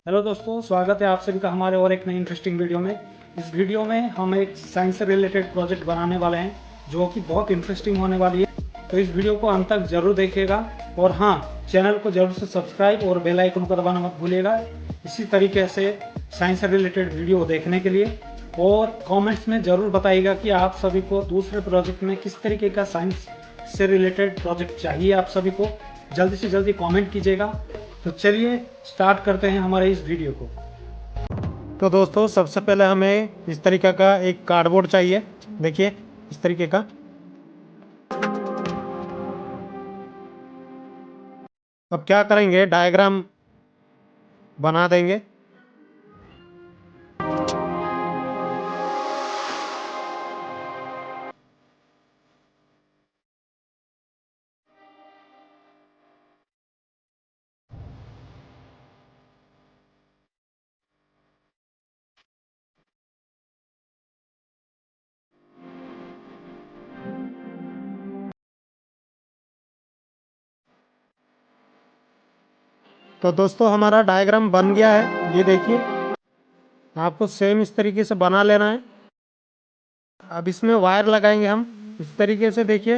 Hello दोस्तों, स्वागत है आप सभी का हमारे और एक नई इंटरेस्टिंग वीडियो में। इस वीडियो में हम एक साइंस से रिलेटेड प्रोजेक्ट बनाने वाले हैं जो कि बहुत इंटरेस्टिंग होने वाली है। तो इस वीडियो को अंत तक जरूर देखिएगा और हाँ, चैनल को जरूर से सब्सक्राइब और बेल आइकन को दबाना मत भूलिएगा इसी तरीके से साइंस से रिलेटेड वीडियो देखने के लिए। और कॉमेंट्स में ज़रूर बताइएगा कि आप सभी को दूसरे प्रोजेक्ट में किस तरीके का साइंस से रिलेटेड प्रोजेक्ट चाहिए। आप सभी को जल्दी से जल्दी कमेंट कीजिएगा। तो चलिए स्टार्ट करते हैं हमारे इस वीडियो को। तो दोस्तों, सबसे पहले हमें इस तरीके का एक कार्डबोर्ड चाहिए। देखिए इस तरीके का। अब क्या करेंगे, डायग्राम बना देंगे। तो दोस्तों, हमारा डायग्राम बन गया है। ये देखिए, आपको सेम इस तरीके से बना लेना है। अब इसमें वायर लगाएंगे हम इस तरीके से। देखिए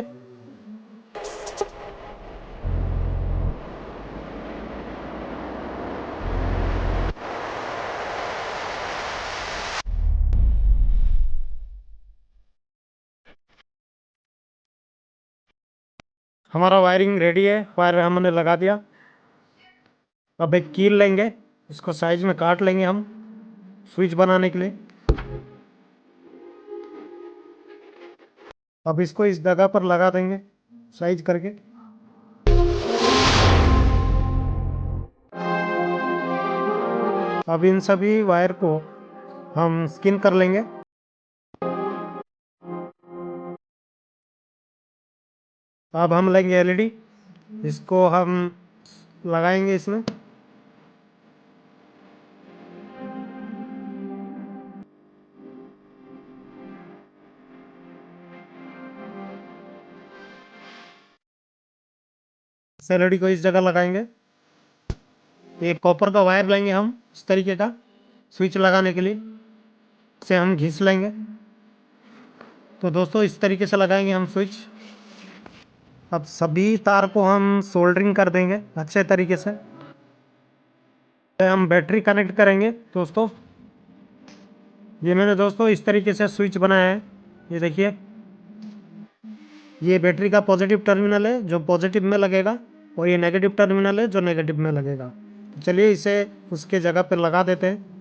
हमारा वायरिंग रेडी है, वायर हमने लगा दिया। अब एक कील लेंगे, इसको साइज में काट लेंगे हम स्विच बनाने के लिए। अब इसको इस जगह पर लगा देंगे साइज करके। अब इन सभी वायर को हम स्किन कर लेंगे। अब हम लेंगे एलईडी, इसको हम लगाएंगे इसमें। एलईडी को इस जगह लगाएंगे। एक कॉपर का वायर लेंगे हम इस तरीके का स्विच लगाने के लिए, इसे हम घिस लेंगे। तो दोस्तों, इस तरीके से लगाएंगे हम स्विच। अब सभी तार को हम सोल्डरिंग कर देंगे अच्छे तरीके से। हम बैटरी कनेक्ट करेंगे दोस्तों। ये मैंने दोस्तों इस तरीके से स्विच बनाया है। ये देखिए, ये बैटरी का पॉजिटिव टर्मिनल है जो पॉजिटिव में लगेगा, और ये नेगेटिव टर्मिनल है जो नेगेटिव में लगेगा। तो चलिए इसे उसके जगह पर लगा देते हैं।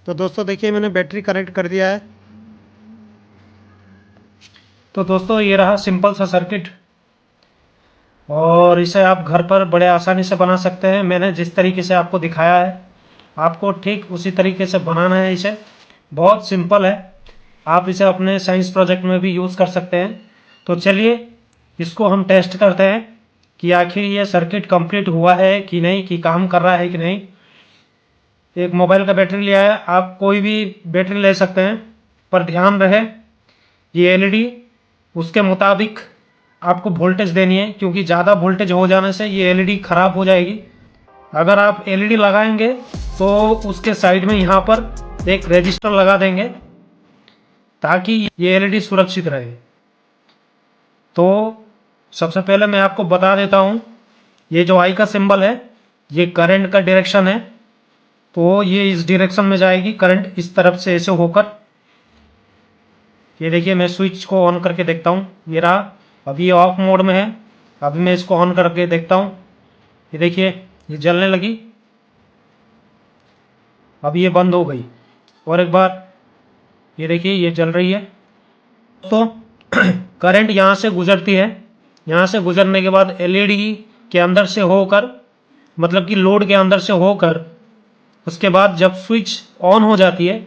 तो दोस्तों देखिए, मैंने बैटरी कनेक्ट कर दिया है। तो दोस्तों, ये रहा सिंपल सा सर्किट, और इसे आप घर पर बड़े आसानी से बना सकते हैं। मैंने जिस तरीके से आपको दिखाया है, आपको ठीक उसी तरीके से बनाना है। इसे बहुत सिंपल है, आप इसे अपने साइंस प्रोजेक्ट में भी यूज़ कर सकते हैं। तो चलिए इसको हम टेस्ट करते हैं कि आखिर ये सर्किट कंप्लीट हुआ है कि नहीं, कि काम कर रहा है कि नहीं। एक मोबाइल का बैटरी लिया है, आप कोई भी बैटरी ले सकते हैं, पर ध्यान रहे ये एलईडी उसके मुताबिक आपको वोल्टेज देनी है, क्योंकि ज़्यादा वोल्टेज हो जाने से ये एलईडी ख़राब हो जाएगी। अगर आप एलईडी लगाएंगे तो उसके साइड में यहाँ पर एक रेजिस्टर लगा देंगे ताकि ये एलईडी सुरक्षित रहे। तो सबसे पहले मैं आपको बता देता हूँ, ये जो आई का सिंबल है ये करंट का डायरेक्शन है। तो ये इस डायरेक्शन में जाएगी करंट, इस तरफ से ऐसे होकर। ये देखिए, मैं स्विच को ऑन करके देखता हूँ, ये रहा। अभी ये ऑफ मोड में है। अभी मैं इसको ऑन करके देखता हूँ, ये देखिए ये जलने लगी। अब ये बंद हो गई, और एक बार ये देखिए ये जल रही है। तो करंट यहाँ से गुजरती है, यहाँ से गुजरने के बाद एलईडी के अंदर से होकर, मतलब कि लोड के अंदर से होकर, उसके बाद जब स्विच ऑन हो जाती है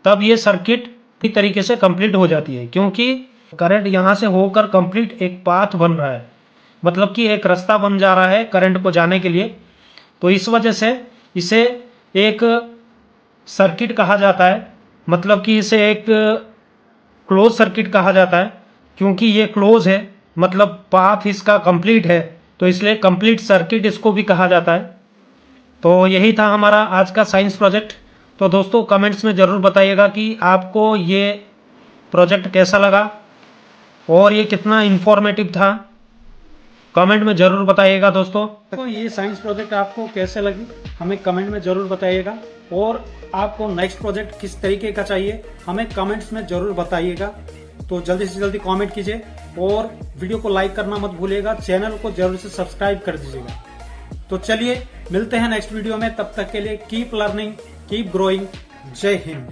तब ये सर्किट ठीक तरीके से कंप्लीट हो जाती है, क्योंकि करंट यहाँ से होकर कंप्लीट एक पाथ बन रहा है। मतलब कि एक रास्ता बन जा रहा है करंट को जाने के लिए। तो इस वजह से इसे एक सर्किट कहा जाता है, मतलब कि इसे एक क्लोज सर्किट कहा जाता है, क्योंकि ये क्लोज है, मतलब पाथ इसका कंप्लीट है, तो इसलिए कंप्लीट सर्किट इसको भी कहा जाता है। तो यही था हमारा आज का साइंस प्रोजेक्ट। तो दोस्तों कमेंट्स में ज़रूर बताइएगा कि आपको ये प्रोजेक्ट कैसा लगा और ये कितना इन्फॉर्मेटिव था, कमेंट में ज़रूर बताइएगा दोस्तों। तो ये साइंस प्रोजेक्ट आपको कैसे लगी हमें कमेंट में ज़रूर बताइएगा, और आपको नेक्स्ट प्रोजेक्ट किस तरीके का चाहिए हमें कमेंट्स में ज़रूर बताइएगा। तो जल्दी से जल्दी कमेंट कीजिए और वीडियो को लाइक करना मत भूलिएगा, चैनल को जरूर से सब्सक्राइब कर दीजिएगा। तो चलिए मिलते हैं नेक्स्ट वीडियो में, तब तक के लिए कीप लर्निंग कीप ग्रोइंग। जय हिंद।